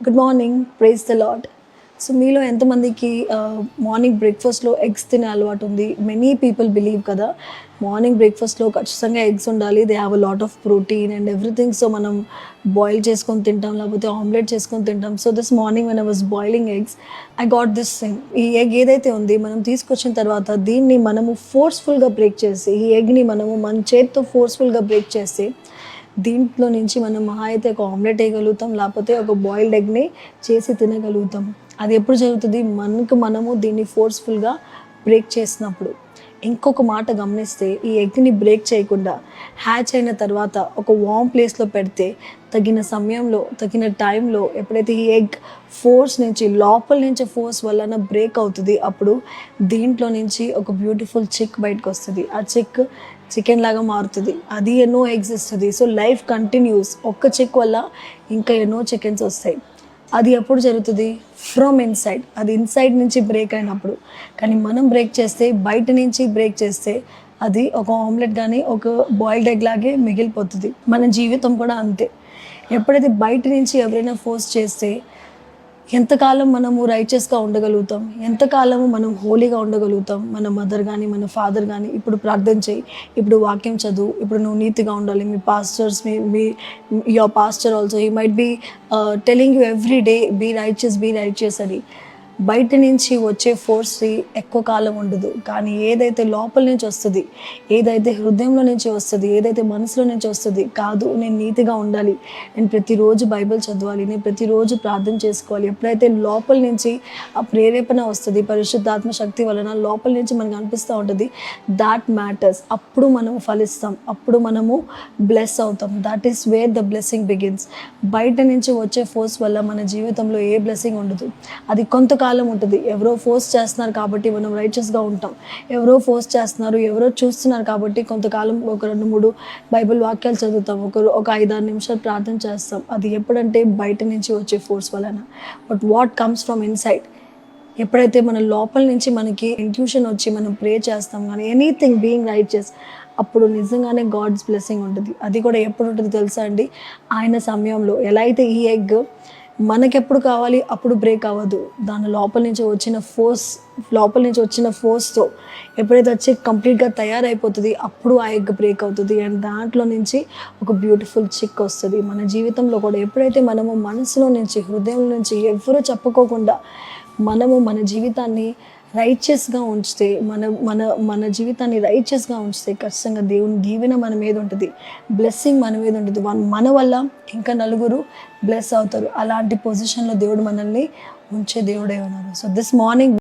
Good morning, praise the lord. So మీలో ఎంతమందికి morning బ్రేక్ఫాస్ట్‌లో ఎగ్స్ తినే అలవాటు ఉంది? మెనీ పీపుల్ బిలీవ్ కదా! మార్నింగ్ బ్రేక్ఫాస్ట్‌లో ఖచ్చితంగా ఎగ్స్ ఉండాలి. They have a lot of protein and everything. So మనం బాయిల్ చేసుకొని తింటాం, లేకపోతే ఆమ్లెట్ చేసుకొని తింటాం. So this morning when I was boiling eggs, I got this thing. ఈ ఎగ్ ఏదైతే ఉంది మనం తీసుకొచ్చిన తర్వాత దీన్ని మనము ఫోర్స్‌ఫుల్‌గా బ్రేక్ చేసి, ఈ ఎగ్‌ని మనము మన చేత్తో ఫోర్స్‌ఫుల్‌గా బ్రేక్ చేసి దీంట్లో నుంచి మనం మహా అయితే ఒక ఆమ్లెట్ వేయగలుగుతాం, లేకపోతే ఒక బాయిల్డ్ ఎగ్‌ని చేసి తినగలుగుతాం. అది ఎప్పుడు జరుగుతుంది? మనము దీన్ని ఫోర్స్‌ఫుల్‌గా బ్రేక్ చేసినప్పుడు. ఇంకొక మాట గమనిస్తే ఈ ఎగ్‌ని బ్రేక్ చేయకుండా హ్యాచ్ అయిన తర్వాత ఒక వార్మ్ ప్లేస్‌లో పెడితే తగిన సమయంలో, తగిన టైంలో ఎప్పుడైతే ఈ ఎగ్ ఫోర్స్ నుంచి లోపల నుంచి ఫోర్స్ వలన బ్రేక్ అవుతుంది, అప్పుడు దీంట్లో నుంచి ఒక బ్యూటిఫుల్ చిక్ బయటకొస్తది. ఆ చికెన్ లాగా మారుతుంది. అది ఎన్నో ఎగ్స్ ఇస్తుంది. So life continuous. ఒక్క చిక్ వల్ల ఇంకా ఎన్నో చికెన్స్ వస్తాయి. అది ఎప్పుడు జరుగుతుంది? From inside. అది ఇన్సైడ్ నుంచి బ్రేక్ అయినప్పుడు. కానీ మనం బ్రేక్ చేస్తే, బయట నుంచి బ్రేక్ చేస్తే అది ఒక ఆమ్లెట్ కానీ ఒక బాయిల్డ్ ఎగ్ లాగే మిగిలిపోతుంది. మన జీవితం కూడా అంతే. ఎప్పుడైతే బయట నుంచి ఎవరైనా ఫోర్స్ చేస్తే ఎంతకాలం మనము రైచియస్‌గా ఉండగలుగుతాం? ఎంతకాలము మనం హోలీగా ఉండగలుగుతాం? మన మదర్ గానీ, మన ఫాదర్ గానీ, ఇప్పుడు ప్రార్థన చెయ్యి, ఇప్పుడు వాక్యం చదువు, ఇప్పుడు నువ్వు నీతిగా ఉండాలి. మీ పాస్టర్స్ మీ your pastor also he might be telling you every day be righteous అని. బయట నుంచి వచ్చే ఫోర్స్ ఎక్కువ కాలం ఉండదు. కానీ ఏదైతే లోపల నుంచి వస్తది, ఏదైతే హృదయంలో నుంచి వస్తది, ఏదైతే మనసులో నుంచి వస్తది, కాదు నేను నీతిగా ఉండాలి, నేను ప్రతిరోజు బైబిల్ చదవాలి, నేను ప్రతిరోజు ప్రార్థన చేసుకోవాలి, ఎప్పుడైతే లోపల నుంచి ఆ ప్రేరేపణ వస్తుంది, పరిశుద్ధాత్మ శక్తి వలన లోపల నుంచి మనకు అనిపిస్తూ ఉంటుంది, దాట్ మ్యాటర్స్. అప్పుడు మనము ఫలిస్తాం, అప్పుడు మనము బ్లెస్ అవుతాం. That is where the blessing begins. బయట నుంచి వచ్చే ఫోర్స్ వల్ల మన జీవితంలో ఏ బ్లెస్సింగ్ ఉండదు. అది కొంతకాలం ఉంటుంది. ఎవరో ఫోర్స్ చేస్తున్నారు కాబట్టి మనం రైచియస్గా ఉంటాం. ఎవరో ఫోర్స్ చేస్తున్నారు, ఎవరో చూస్తున్నారు కాబట్టి కొంతకాలం ఒక 2-3 బైబిల్ వాక్యాలు చదువుతాం, ఒక 5-6 నిమిషాలు ప్రార్థన చేస్తాం. అది ఎప్పుడంటే బయట నుంచి వచ్చే ఫోర్స్ వలన. But what comes from inside, ఎప్పుడైతే మన లోపల నుంచి మనకి ఇంట్యూషన్ వచ్చి మనం ప్రే చేస్తాం కానీ ఎనీథింగ్ బీయింగ్ రైచియస్, అప్పుడు నిజంగానే గాడ్స్ బ్లెస్సింగ్ ఉంటుంది. అది కూడా ఎప్పుడు ఉంటుంది తెలుసా అండి? ఆయన సమయంలో. ఎలా అయితే ఈ ఎగ్ మనకెప్పుడు కావాలి అప్పుడు బ్రేక్ అవ్వదు. దాని లోపల నుంచి వచ్చిన ఫోర్స్‌తో ఎప్పుడైతే వచ్చి కంప్లీట్‌గా తయారైపోతుంది, అప్పుడు ఆ ఎగ్ బ్రేక్ అవుతుంది. అండ్ దాంట్లో నుంచి ఒక బ్యూటిఫుల్ చిక్ వస్తుంది. మన జీవితంలో కూడా ఎప్పుడైతే మనము మనసులో నుంచి, హృదయం నుంచి ఎవ్వరూ చెప్పుకోకుండా మనము మన జీవితాన్ని రైచియస్‌గా ఉంచితే, మన జీవితాన్ని రైచియస్‌గా ఉంచితే ఖచ్చితంగా దేవుని దీవెన మన మీద ఉంటుంది, బ్లెస్సింగ్ మన మీద ఉంటుంది. మన వల్ల ఇంకా నలుగురు బ్లెస్ అవుతారు. అలాంటి పొజిషన్‌లో దేవుడు మనల్ని ఉంచే దేవుడే ఉన్నారు. So this morning